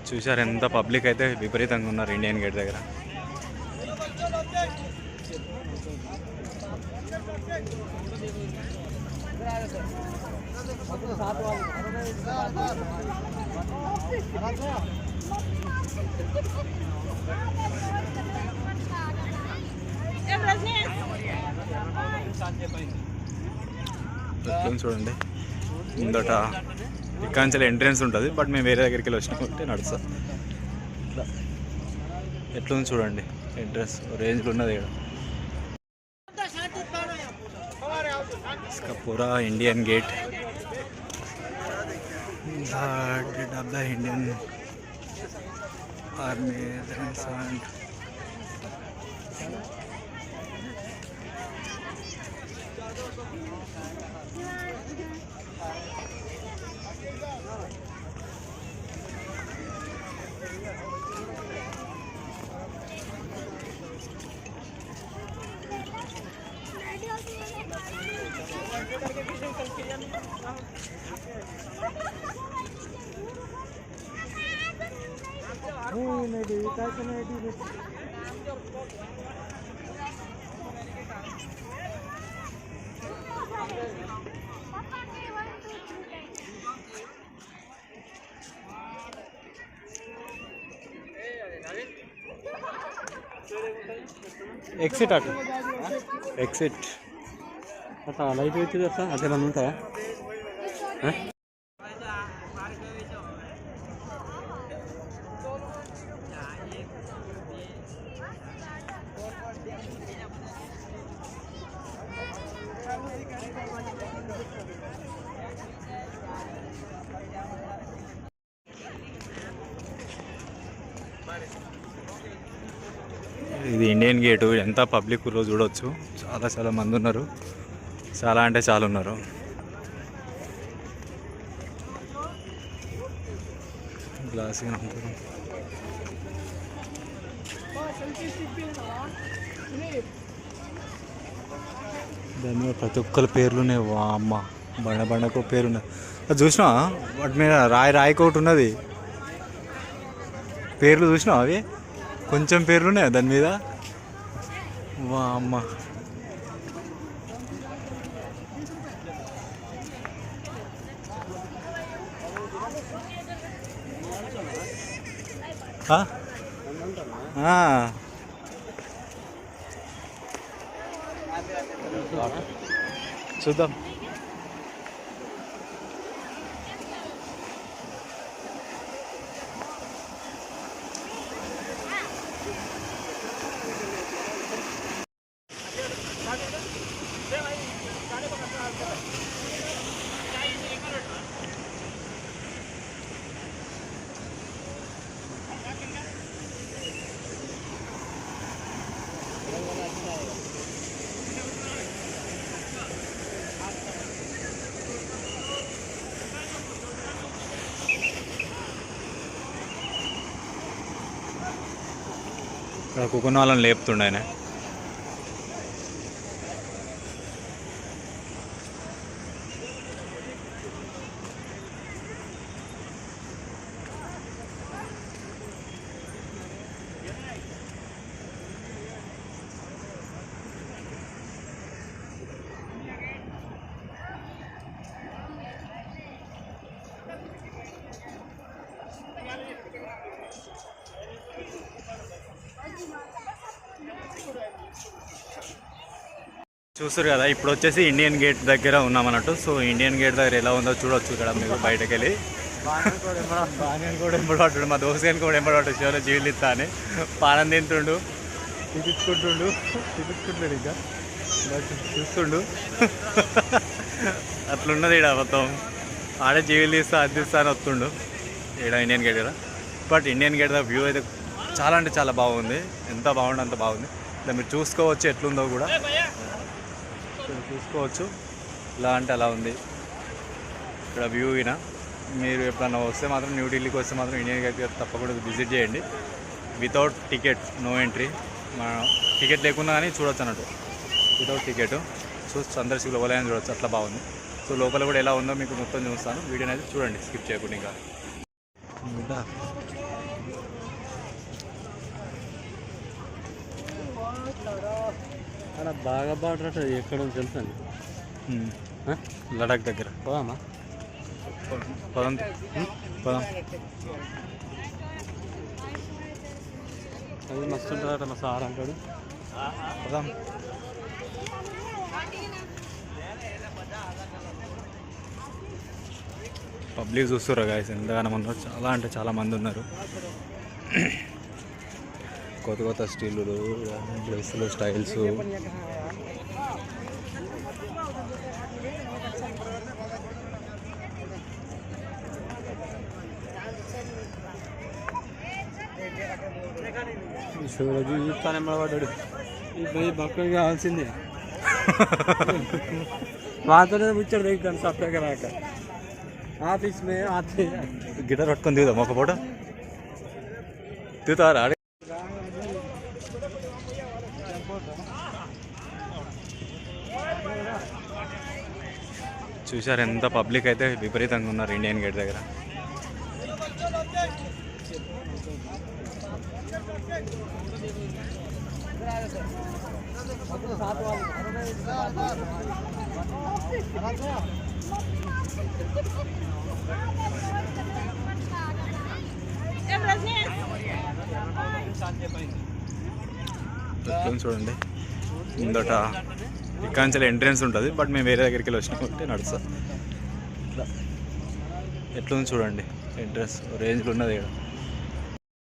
చూసారు ఎంత పబ్లిక్ అయితే విపరీతంగా ఉన్నారు ఇండియన్ గేట్ దగ్గర. చూడండి ముందట ఇకాంచెల ఎంట్రెన్స్ ఉంటుంది, బట్ మేము వేరే దగ్గరికి వెళ్ళి వచ్చినామంటే నడుస్తాం. ఇట్లా ఎట్లుంది చూడండి ఎంట్రెన్స్ రేంజ్లో ఉన్నది ఇక్కడ. इसका पूरा Indian gate of the Indian Army and exit అటు ఎగ్జిట్ అట్లా లైట్ అవుతుంది అట్లా అదేమన్నా ఉంటాయా? ఇది ఇండియన్ గేటు. ఎంత పబ్లిక్ రోజు చూడవచ్చు. చాలా మంది ఉన్నారు, చాలా అంటే చాలా ఉన్నారు. గ్లాస్ దాని మీద ప్రతి ఒక్కరి పేర్లున్నాయి. వా అమ్మ బండకు పేరున్నది. అది చూసినా వాటి మీద రాయికోటి ఉన్నది. పేర్లు చూసినా అవి కొంచెం పేర్లున్నాయి దాని మీద. వా అమ్మ చూద్దాం. ఇక్కడ కుక్కున్న వాళ్ళని లేపుతుండే ఆయన. చూస్తారు కదా, ఇప్పుడు వచ్చేసి ఇండియన్ గేట్ దగ్గర ఉన్నామన్నట్టు. సో ఇండియన్ గేట్ దగ్గర ఎలా ఉందో చూడవచ్చు. ఇక్కడ మీరు బయటకు వెళ్ళి బాగా కూడా ఎంబడబడ్డాడు, మా దోస్తని కూడా ఎంబడబడ్డాడు. షోలో జీవులు ఇస్తా అని పానం తింటుండు, తిప్పుకుంటుండు ఇంకా చూస్తుండు. అట్లున్నది ఇక్కడ మొత్తం. ఆడే జీవులు తీస్తా అది తీస్తా అని వస్తుండు ఇక్కడ ఇండియన్ గేట్ కదా. బట్ ఇండియన్ గేట్ దగ్గర వ్యూ అయితే చాలా అంటే చాలా బాగుంది. ఎంత బాగుంది అంత బాగుంది. ఇలా మీరు చూసుకోవచ్చు ఎట్లుందో కూడా చూసుకోవచ్చు. ఇలా అంటే అలా ఉంది ఇక్కడ వ్యూ. అయినా మీరు ఎప్పుడన్నా వస్తే మాత్రం న్యూఢిల్లీకి వస్తే మాత్రం ఇండియన్ గేట్ తప్పకుండా విజిట్ చేయండి. Without ticket, no entry. మనం టికెట్ లేకుండా కానీ చూడొచ్చు అన్నట్టు, వితౌట్ టికెట్. చూడొచ్చు, సందర్శకులు లోపలైనా చూడొచ్చు, అట్లా బాగుంది. సో లోపల కూడా ఎలా ఉందో మీకు మొత్తం చూస్తాను, వీడియోని అయితే చూడండి స్కిప్ చేయకుండా. ఇంకా అక్కడ బాగా బాగుంటుంది. ఎక్కడ తెలుసా లడాక్ దగ్గర. పోదామా? పదం పదం అది మస్తు ఉంటుందట మా సార్ అంటాడు. పదం. పబ్లిక్ చూస్తుర్రా గాయస్, ఎంతగానో ఉన్నారు, చాలా అంటే చాలా మంది ఉన్నారు. కొత్త కొత్త స్టీలులు, డ్రెస్సులు, స్టైల్స్. శివరాజు చూస్తానే పడ్డాడు. ఈ పోయి బక్కగా కావాల్సిందే. మాతోనే ముచ్చాడు దిగుతాను సప్లైగా రాక. ఆఫీస్ మే ఆతే గిటార్ పట్టుకొని దిగుదాం ఒక పూట. దిగుతారా? చూసారు ఎంత పబ్లిక్ అయితే విపరీతంగా ఉన్నారు ఇండియన్ గేట్ దగ్గర. చూడండి ముందట ఇక్కడి ఎంట్రెన్స్ ఉంటుంది, బట్ మేము వేరే దగ్గరికి వెళ్ళి వచ్చినామంటే నడుస్తుంది. ఎట్లా ఉంది చూడండి, ఎంట్రెన్స్ రేంజ్లో ఉన్నది ఇక్కడ.